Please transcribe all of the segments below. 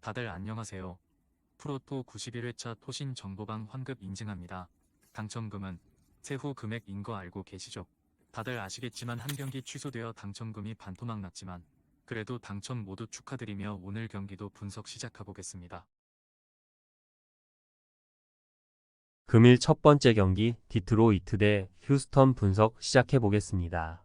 다들 안녕하세요. 프로토 91회차 토신 정보방 환급 인증합니다. 당첨금은 세후 금액인 거 알고 계시죠? 다들 아시겠지만 한 경기 취소되어 당첨금이 반토막 났지만 그래도 당첨 모두 축하드리며 오늘 경기도 분석 시작해보겠습니다. 금일 첫 번째 경기 디트로이트 대 휴스턴 분석 시작해 보겠습니다.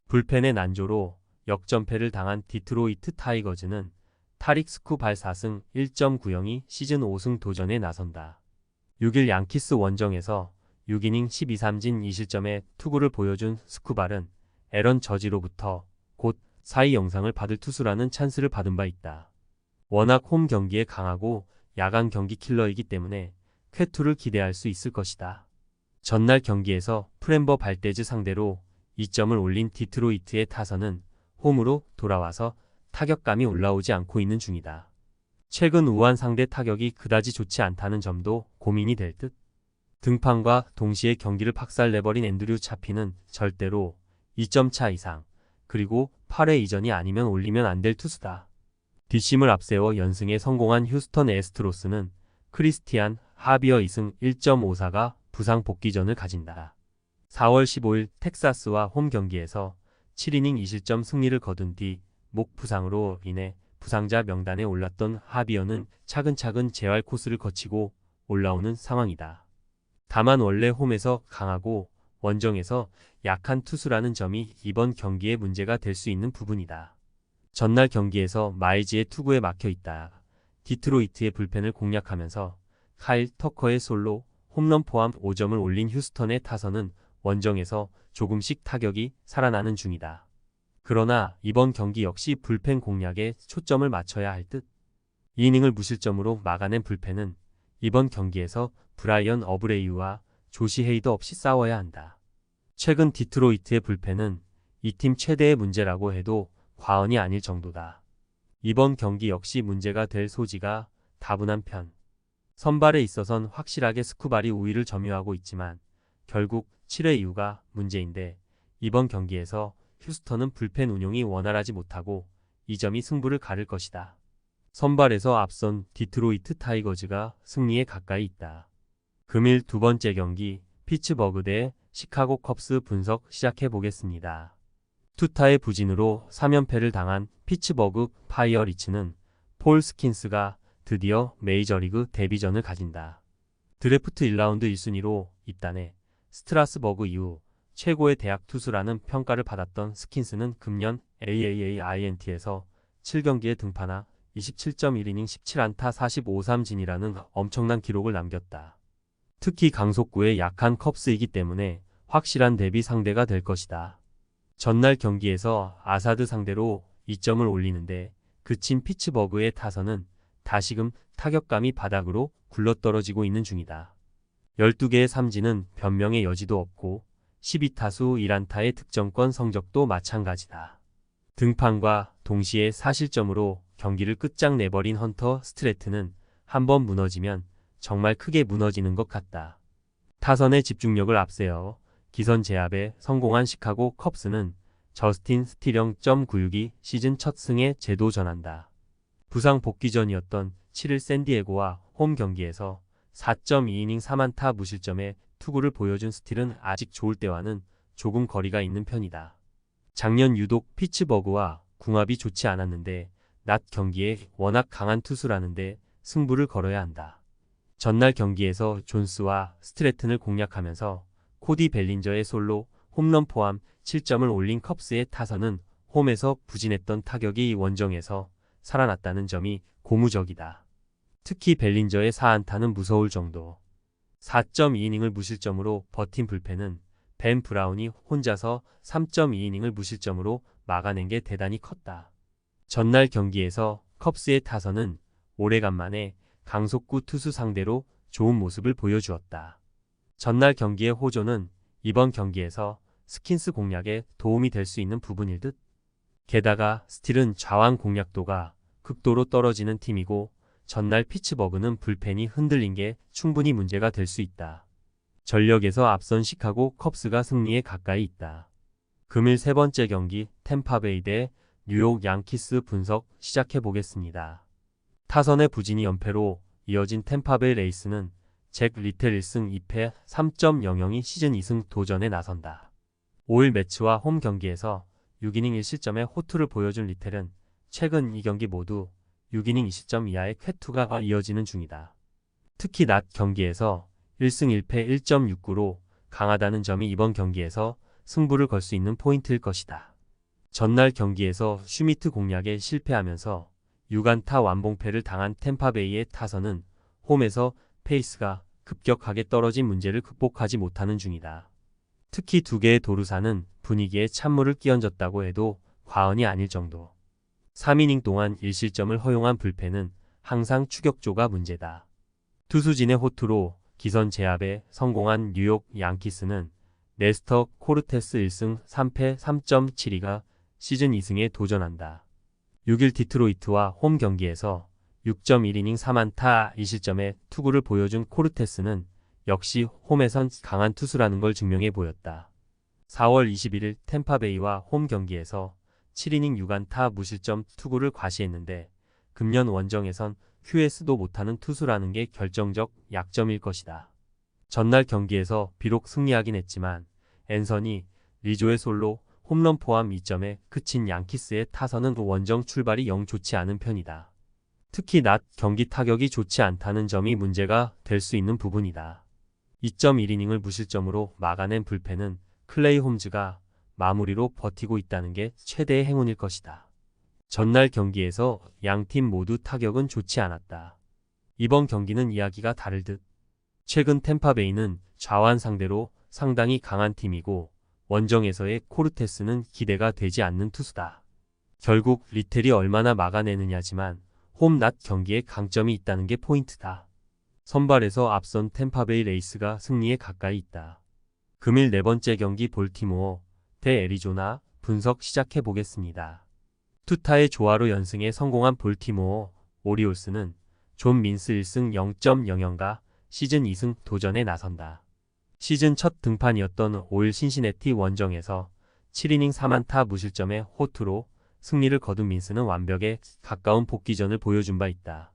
불펜의 난조로 역전패를 당한 디트로이트 타이거즈는 타릭 스쿠발 4승 1.90이 시즌 5승 도전에 나선다. 6일 양키스 원정에서 6이닝 12삼진 2실점의 투구를 보여준 스쿠발은 에런 저지로부터 곧 사이 영상을 받을 투수라는 찬스를 받은 바 있다. 워낙 홈 경기에 강하고 야간 경기 킬러이기 때문에 쾌투를 기대할 수 있을 것이다. 전날 경기에서 프렘버 발데즈 상대로 2점을 올린 디트로이트의 타선은 홈으로 돌아와서 타격감이 올라오지 않고 있는 중이다. 최근 우한 상대 타격이 그다지 좋지 않다는 점도 고민이 될 듯. 등판과 동시에 경기를 박살내버린 앤드류 차피는 절대로 2점 차 이상, 그리고 8회 이전이 아니면 올리면 안 될 투수다. 뒷심을 앞세워 연승에 성공한 휴스턴 애스트로스는 크리스티안 하비어 2승 1.54가 부상 복귀전을 가진다. 4월 15일 텍사스와 홈 경기에서 7이닝 2실점 승리를 거둔 뒤 목 부상으로 인해 부상자 명단에 올랐던 하비어는 차근차근 재활 코스를 거치고 올라오는 상황이다. 다만 원래 홈에서 강하고 원정에서 약한 투수라는 점이 이번 경기의 문제가 될 수 있는 부분이다. 전날 경기에서 마이즈의 투구에 막혀 있다. 디트로이트의 불펜을 공략하면서 카일 터커의 솔로, 홈런 포함 5점을 올린 휴스턴의 타선은 원정에서 조금씩 타격이 살아나는 중이다. 그러나 이번 경기 역시 불펜 공략에 초점을 맞춰야 할 듯. 2이닝을 무실점으로 막아낸 불펜은 이번 경기에서 브라이언 어브레이유와 조시 헤이더 없이 싸워야 한다. 최근 디트로이트의 불펜은 이 팀 최대의 문제라고 해도 과언이 아닐 정도다. 이번 경기 역시 문제가 될 소지가 다분한 편. 선발에 있어선 확실하게 스쿠발이 우위를 점유하고 있지만 결국 7회 이후가 문제인데 이번 경기에서 휴스턴은 불펜 운용이 원활하지 못하고 이 점이 승부를 가를 것이다. 선발에서 앞선 디트로이트 타이거즈가 승리에 가까이 있다. 금일 두 번째 경기 피츠버그 대 시카고 컵스 분석 시작해 보겠습니다. 투타의 부진으로 3연패를 당한 피츠버그 파이어리츠는 폴 스킨스가 드디어 메이저리그 데뷔전을 가진다. 드래프트 1라운드 1순위로 입단해 스트라스버그 이후 최고의 대학 투수라는 평가를 받았던 스킨스는 금년 AAAINT에서 7경기에 등판하 27.1이닝 17안타 45삼진이라는 엄청난 기록을 남겼다. 특히 강속구에 약한 컵스이기 때문에 확실한 데뷔 상대가 될 것이다. 전날 경기에서 아사드 상대로 2점을 올리는데 그친 피츠버그의 타선은 다시금 타격감이 바닥으로 굴러떨어지고 있는 중이다. 12개의 삼진은 변명의 여지도 없고 12타수 1안타의 득점권 성적도 마찬가지다. 등판과 동시에 4실점으로 경기를 끝장내버린 헌터 스트레트는 한번 무너지면 정말 크게 무너지는 것 같다. 타선의 집중력을 앞세워 기선 제압에 성공한 시카고 컵스는 저스틴 스틸령 .96이 시즌 첫 승에 재도전한다. 부상 복귀 전이었던 7일 샌디에고와 홈 경기에서 4.2이닝 3안타 무실점의 투구를 보여준 스틸은 아직 좋을 때와는 조금 거리가 있는 편이다. 작년 유독 피츠버그와 궁합이 좋지 않았는데 낮 경기에 워낙 강한 투수라는데 승부를 걸어야 한다. 전날 경기에서 존스와 스트래튼을 공략하면서 코디 벨린저의 솔로, 홈런 포함 7점을 올린 컵스의 타선은 홈에서 부진했던 타격이 원정에서 살아났다는 점이 고무적이다. 특히 벨린저의 4안타는 무서울 정도. 4.2이닝을 무실점으로 버틴 불펜은 벤 브라운이 혼자서 3.2이닝을 무실점으로 막아낸 게 대단히 컸다. 전날 경기에서 컵스의 타선은 오래간만에 강속구 투수 상대로 좋은 모습을 보여주었다. 전날 경기의 호조는 이번 경기에서 스킨스 공략에 도움이 될 수 있는 부분일 듯. 게다가 스틸은 좌완 공략도가 극도로 떨어지는 팀이고 전날 피츠버그는 불펜이 흔들린 게 충분히 문제가 될 수 있다. 전력에서 앞선 시카고 컵스가 승리에 가까이 있다. 금일 세 번째 경기 템파베이 대 뉴욕 양키스 분석 시작해 보겠습니다. 타선의 부진이 연패로 이어진 템파베이 레이스는 잭 리텔 1승 2패 3.00이 시즌 2승 도전에 나선다. 5일 매치와 홈 경기에서 6이닝 1실점의 호투를 보여준 리텔은 최근 2경기 모두 6이닝 2실점 이하의 쾌투가 이어지는 중이다. 특히 낮 경기에서 1승 1패 1.69로 강하다는 점이 이번 경기에서 승부를 걸 수 있는 포인트일 것이다. 전날 경기에서 슈미트 공략에 실패하면서 6안타 완봉패를 당한 템파베이의 타선은 홈에서 페이스가 급격하게 떨어진 문제를 극복하지 못하는 중이다. 특히 두 개의 도루사는 분위기에 찬물을 끼얹었다고 해도 과언이 아닐 정도. 3이닝 동안 1실점을 허용한 불펜은 항상 추격조가 문제다. 투수진의 호투로 기선 제압에 성공한 뉴욕 양키스는 네스터 코르테스 1승 3패 3.72가 시즌 2승에 도전한다. 6일 디트로이트와 홈 경기에서 6.1이닝 3안타 2실점의 투구를 보여준 코르테스는 역시 홈에선 강한 투수라는 걸 증명해 보였다. 4월 21일 템파베이와 홈 경기에서 7이닝 6안타 무실점 투구를 과시했는데 금년 원정에선 QS도 못하는 투수라는 게 결정적 약점일 것이다. 전날 경기에서 비록 승리하긴 했지만 앤서니 리조의 솔로 홈런 포함 2점에 그친 양키스의 타선은 원정 출발이 영 좋지 않은 편이다. 특히 낮 경기 타격이 좋지 않다는 점이 문제가 될 수 있는 부분이다. 2.1이닝을 무실점으로 막아낸 불펜은 클레이 홈즈가 마무리로 버티고 있다는 게 최대의 행운일 것이다. 전날 경기에서 양팀 모두 타격은 좋지 않았다. 이번 경기는 이야기가 다를 듯. 최근 템파베이는 좌완 상대로 상당히 강한 팀이고 원정에서의 코르테스는 기대가 되지 않는 투수다. 결국 리텔이 얼마나 막아내느냐지만 홈 낮 경기에 강점이 있다는 게 포인트다. 선발에서 앞선 템파베이 레이스가 승리에 가까이 있다. 금일 네 번째 경기 볼티모어 대 애리조나 분석 시작해 보겠습니다. 투타의 조화로 연승에 성공한 볼티모어 오리올스는 존 민스 1승 0.00가 시즌 2승 도전에 나선다. 시즌 첫 등판이었던 5일 신시내티 원정에서 7이닝 3안타 무실점의 호투로 승리를 거둔 민스는 완벽에 가까운 복귀전을 보여준 바 있다.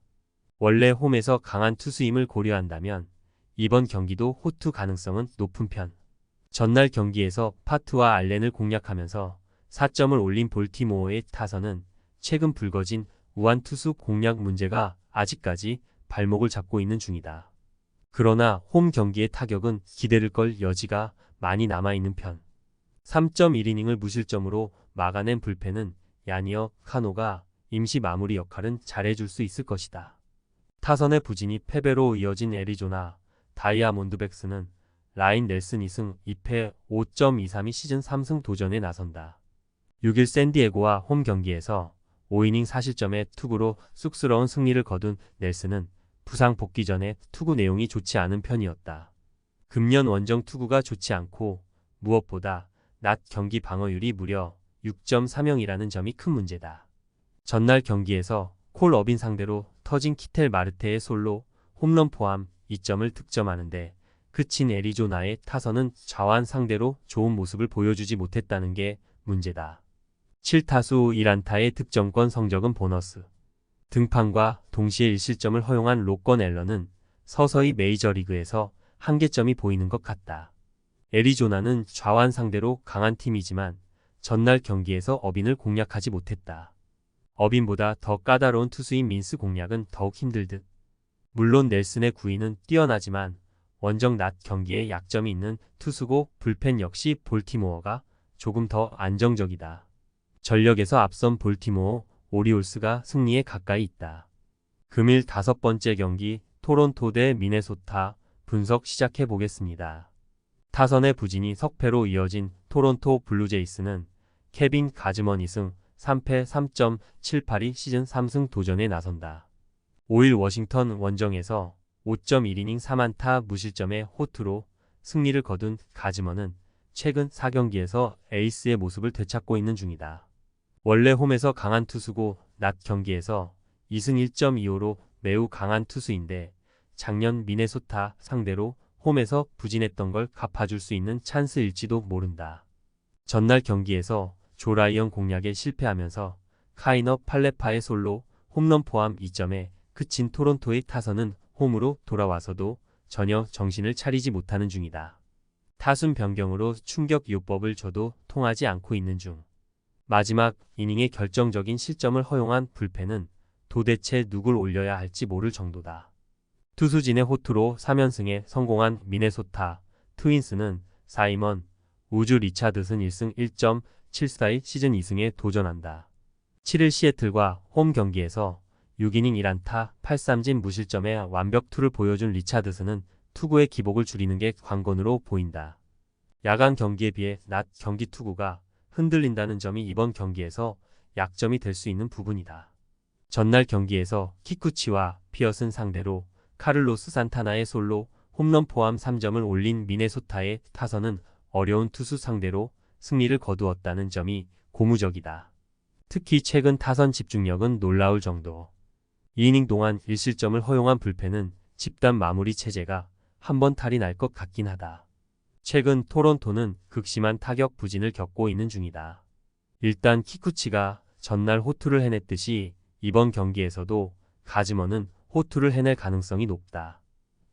원래 홈에서 강한 투수임을 고려한다면 이번 경기도 호투 가능성은 높은 편. 전날 경기에서 파트와 알렌을 공략하면서 4점을 올린 볼티모어의 타선은 최근 불거진 우한 투수 공략 문제가 아직까지 발목을 잡고 있는 중이다. 그러나 홈 경기의 타격은 기대를 걸 여지가 많이 남아있는 편. 3.1이닝을 무실점으로 막아낸 불펜은 야니어 카노가 임시 마무리 역할은 잘해줄 수 있을 것이다. 타선의 부진이 패배로 이어진 애리조나 다이아몬드백스는 라인 넬슨 2승 2패 5.23이 시즌 3승 도전에 나선다. 6일 샌디에고와 홈 경기에서 5이닝 4실점의 투구로 쑥스러운 승리를 거둔 넬슨은 부상 복귀 전에 투구 내용이 좋지 않은 편이었다. 금년 원정 투구가 좋지 않고 무엇보다 낮 경기 방어율이 무려 6.30이라는 점이 큰 문제다. 전날 경기에서 콜 어빈 상대로 터진 키텔 마르테의 솔로 홈런 포함 2점을 득점하는데 그친 애리조나의 타선은 좌완 상대로 좋은 모습을 보여주지 못했다는 게 문제다. 7타수 1안타의 득점권 성적은 보너스. 등판과 동시에 1실점을 허용한 로건 앨런은 서서히 메이저리그에서 한계점이 보이는 것 같다. 애리조나는 좌완 상대로 강한 팀이지만 전날 경기에서 어빈을 공략하지 못했다. 어빈보다 더 까다로운 투수인 민스 공략은 더욱 힘들 듯. 물론 넬슨의 구위는 뛰어나지만 원정 낮 경기에 약점이 있는 투수고 불펜 역시 볼티모어가 조금 더 안정적이다. 전력에서 앞선 볼티모어 오리올스가 승리에 가까이 있다. 금일 5번째 경기 토론토 대 미네소타 분석 시작해 보겠습니다. 타선의 부진이 석패로 이어진 토론토 블루제이스는 케빈 가즈먼 2승 3패 3.78이 시즌 3승 도전에 나선다. 5일 워싱턴 원정에서 5.1이닝 3안타 무실점의 호투로 승리를 거둔 가즈먼은 최근 4경기에서 에이스의 모습을 되찾고 있는 중이다. 원래 홈에서 강한 투수고 낮 경기에서 2승 1.25로 매우 강한 투수인데 작년 미네소타 상대로 홈에서 부진했던 걸 갚아줄 수 있는 찬스일지도 모른다. 전날 경기에서 조라이언 공략에 실패하면서 카이너 팔레파의 솔로 홈런 포함 2점에 그친 토론토의 타선은 홈으로 돌아와서도 전혀 정신을 차리지 못하는 중이다. 타순 변경으로 충격 요법을 줘도 통하지 않고 있는 중. 마지막 이닝의 결정적인 실점을 허용한 불펜은 도대체 누굴 올려야 할지 모를 정도다. 투수진의 호투로 3연승에 성공한 미네소타 트윈스는 사이먼, 우주 리차드슨 1승 1.74의 시즌 2승에 도전한다. 7일 시애틀과 홈 경기에서 6이닝 1안타 8삼진 무실점의 완벽 투를 보여준 리차드슨은 투구의 기복을 줄이는 게 관건으로 보인다. 야간 경기에 비해 낮 경기 투구가 흔들린다는 점이 이번 경기에서 약점이 될 수 있는 부분이다. 전날 경기에서 키쿠치와 피어슨 상대로 카를로스 산타나의 솔로 홈런 포함 3점을 올린 미네소타의 타선은 어려운 투수 상대로 승리를 거두었다는 점이 고무적이다. 특히 최근 타선 집중력은 놀라울 정도. 2이닝 동안 1실점을 허용한 불펜은 집단 마무리 체제가 한번 탈이 날 것 같긴 하다. 최근 토론토는 극심한 타격 부진을 겪고 있는 중이다. 일단 키쿠치가 전날 호투를 해냈듯이 이번 경기에서도 가즈먼은 호투를 해낼 가능성이 높다.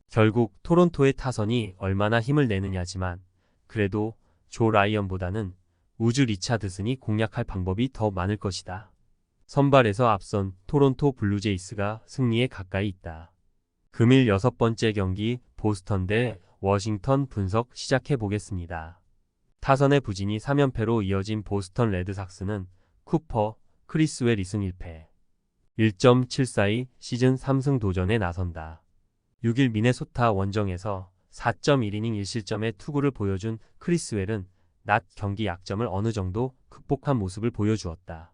결국 토론토의 타선이 얼마나 힘을 내느냐지만 그래도 조 라이언보다는 우주 리차드슨이 공략할 방법이 더 많을 것이다. 선발에서 앞선 토론토 블루제이스가 승리에 가까이 있다. 금일 6번째 경기 보스턴 대 워싱턴 분석 시작해 보겠습니다. 타선의 부진이 3연패로 이어진 보스턴 레드삭스는 쿠퍼, 크리스웰 2승 1패, 1.74의 시즌 3승 도전에 나선다. 6일 미네소타 원정에서 4.1이닝 1실점의 투구를 보여준 크리스웰은 낮 경기 약점을 어느 정도 극복한 모습을 보여주었다.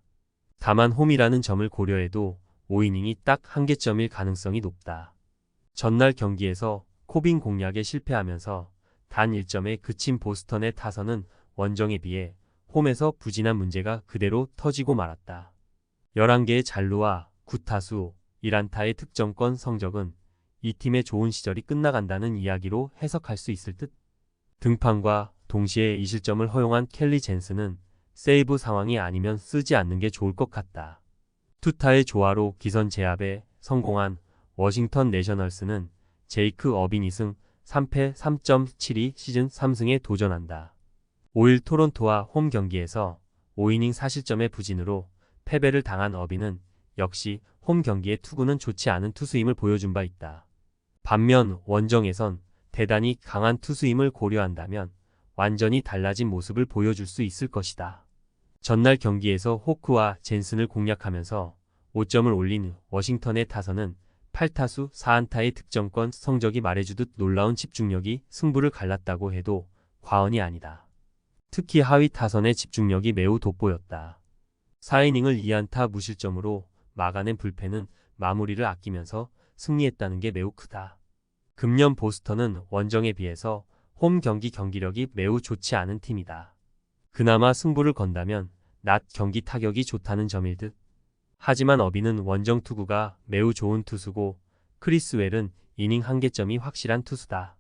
다만 홈이라는 점을 고려해도 5이닝이 딱 한계점일 가능성이 높다. 전날 경기에서 코빈 공략에 실패하면서 단 1점에 그친 보스턴의 타선은 원정에 비해 홈에서 부진한 문제가 그대로 터지고 말았다. 11개의 잘루와 9타수 1안타의 득점권 성적은 이 팀의 좋은 시절이 끝나간다는 이야기로 해석할 수 있을 듯. 등판과 동시에 2실점을 허용한 켈리 젠슨은 세이브 상황이 아니면 쓰지 않는 게 좋을 것 같다. 투타의 조화로 기선 제압에 성공한 워싱턴 내셔널스는 제이크 어빈 2승 3패 3.72 시즌 3승에 도전한다. 5일 토론토와 홈 경기에서 5이닝 4실점의 부진으로 패배를 당한 어빈은 역시 홈 경기의 투구는 좋지 않은 투수임을 보여준 바 있다. 반면 원정에선 대단히 강한 투수임을 고려한다면 완전히 달라진 모습을 보여줄 수 있을 것이다. 전날 경기에서 호크와 젠슨을 공략하면서 5점을 올린 워싱턴의 타선은 8타수 4안타의 득점권 성적이 말해주듯 놀라운 집중력이 승부를 갈랐다고 해도 과언이 아니다. 특히 하위 타선의 집중력이 매우 돋보였다. 4이닝을 2안타 무실점으로 막아낸 불펜은 마무리를 아끼면서 승리했다는 게 매우 크다. 금년 보스턴은 원정에 비해서 홈 경기 경기력이 매우 좋지 않은 팀이다. 그나마 승부를 건다면 낮 경기 타격이 좋다는 점일 듯. 하지만 어빈은 원정 투구가 매우 좋은 투수고 크리스웰은 이닝 한계점이 확실한 투수다.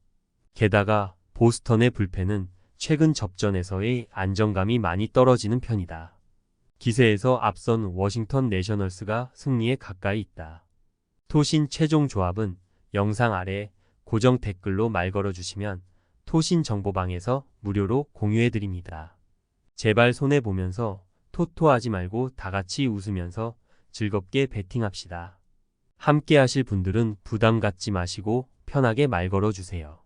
게다가 보스턴의 불펜은 최근 접전에서의 안정감이 많이 떨어지는 편이다. 기세에서 앞선 워싱턴 내셔널스가 승리에 가까이 있다. 토신 최종 조합은 영상 아래 고정 댓글로 말 걸어주시면 토신 정보방에서 무료로 공유해드립니다. 제발 손해보면서 토토하지 말고 다같이 웃으면서 즐겁게 베팅합시다. 함께 하실 분들은 부담 갖지 마시고 편하게 말 걸어주세요.